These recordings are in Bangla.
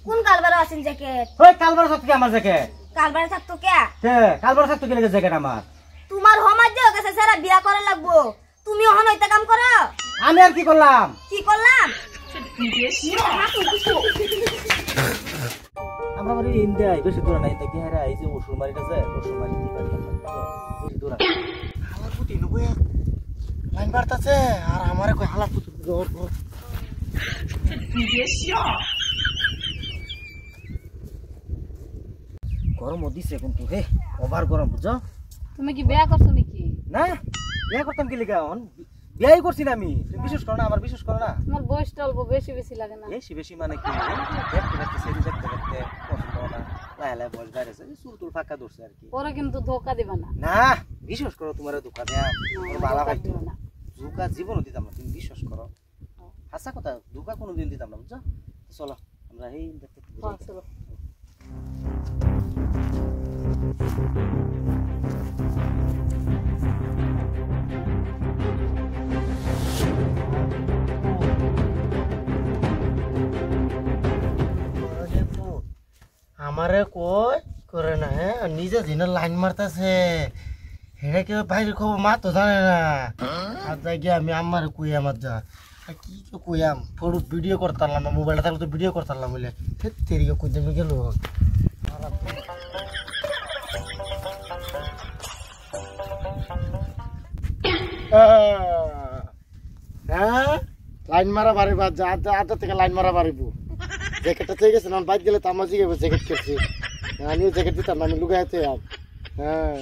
কোন কালবারে আছেন জ্যাকেট? ওই কালবারে থাকতো কি আমার জ্যাকেট? কালবারে থাকতো কে? কালবারে থাকতো কি লাগে জ্যাকেট আমার? তোমার সমাজ যে গেছে সারা বিয়া করা লাগবো, তুমি ওহন হইতে কাম করো। আমি আর কি করলাম? কি করলাম? আমরা বাড়ি ইন্ডিয়া বেশি দূরে নাই, দেখি হ্যাঁ এই যে ওষুধ মারিটা যায়, ওষুধ মারি কি পারি বেশি দূরে হালার পুতি নবই লাইন বাড়তাছে আর আমারে কই হালার পুতি জোর জোর গরম দিছে কিন্তু হে ওভার গরম বুঝছো। তুমি কি বিয়া করছো নাকি? না বিয়ে করতাম কি লিখা বিয়াই করছি না আমি, তুমি বিশ্বাস করো না, আমার বিশ্বাস করো না। তোমার বয়সটা অল্প বেশি বেশি লাগে না? বেশি বেশি মানে কি দেখতে দেখতে সেটি দেখতে দেখতে পছন্দ হয় না, লাই লাই বয়স বাইরেছে চুল টুল ফাঁকা ধরছে আর কি। পরে কিন্তু ধোকা দিবা না। না বিশ্বাস করো, তোমার ধোকা দেয়া ভালো হয় না। ধোকা জীবনও দিতাম না, তুমি বিশ্বাস করো। হাসা কথা, ধোকা কোনোদিন দিতাম না বুঝছো। চলো আমরা এই দেখতে চলো। আমারে কই করে না হ্যাঁ নিজে দিনে লাইন মারতাছে হেরে কেউ বাইরে খবর মা তো জানে না। আর যাই গিয়ে আমি আমার কই আমার যা কি কইয়াম ফটো ভিডিও করতাম না, মোবাইলটা থাকলে তো ভিডিও করতাম বলে তেরিকে কই দেবে গেল। হ্যাঁ লাইন মারা বাড়িব আধা থেকে লাইন মারা বাড়িব। জ্যাকেটটা থেকে গেছে না বাইক গেলে তো আমার জিগে জ্যাকেট করছি, আমিও জ্যাকেট দিতাম না, আমি লুকাইতে হ্যাঁ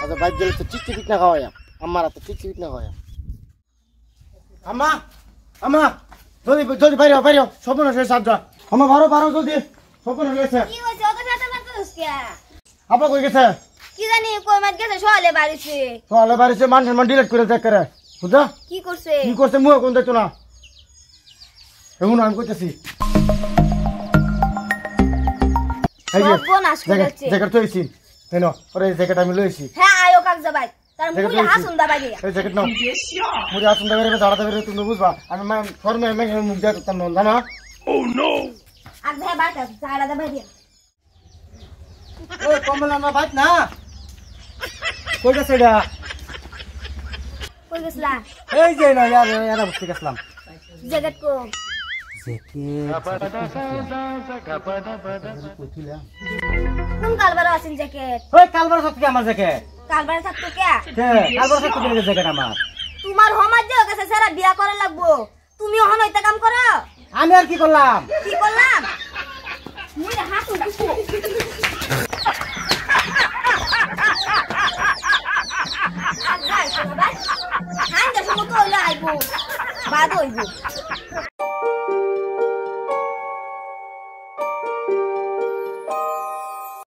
আচ্ছা বাইক গেলে তো চিকচি পিট না খাওয়াই আমার তো চিকচি পিট না খাওয়াই। আমা আমা জলদি জলদি বাইরে বাইরে স্বপ্ন হয়েছে সাজা আমার বারো বারো জলদি স্বপ্ন হয়েছে। কি হইছে? ওকে ফেটা ফেটা দস্কিয়া আপা কই গেছে? কি জানি কই মাত গেছে সকালে বাড়িছে। সকালে বাড়িছে মানুষ ডিলেট করে চেক করে বুঝা কি করছে? কি করছে মুখ কোন দেখতো না এমন আমি কইতেছি। সর্বনাশ করেছে। জ্যাকেট তো এসি কেন ওরে জ্যাকেট আমি লইছি। হ্যাঁ আয়ো কাক যাবাই তার মুলে হাসুন দাবাই দিয়া। এই জ্যাকেট নাও মুরে হাসুন দাবাই রে দাঁড়াতে বেরে তুমি বুঝবা আমি ফর্মে মুখ দিয়ে করতাম না জানো। ও নো আর ভাই বাটা জাড়া দাবাই দিয়া। ওই কমলা না বাইক না কই গেছে এটা? কই গেছলা? এই যে না ইয়ার বুঝতে গেছিলাম জ্যাকেট কো কোন কালবারে আছেন জ্যাকেট? ওই কালবারে থাকতো কি আমার জ্যাকেট? কালবারে থাকতো কে? কালবারে থাকতো কি লাগে জ্যাকেট আমার? তোমার সমাজ যে গেছে সারা বিয়া করা লাগবো, তুমি ওহন হইতে কাম করো। আমি আর কি করলাম? কি করলাম? মুলে হাসুন কিছু আচ্ছা ভাই হান দে সমতো হইলো আইবো বাদ হইবো।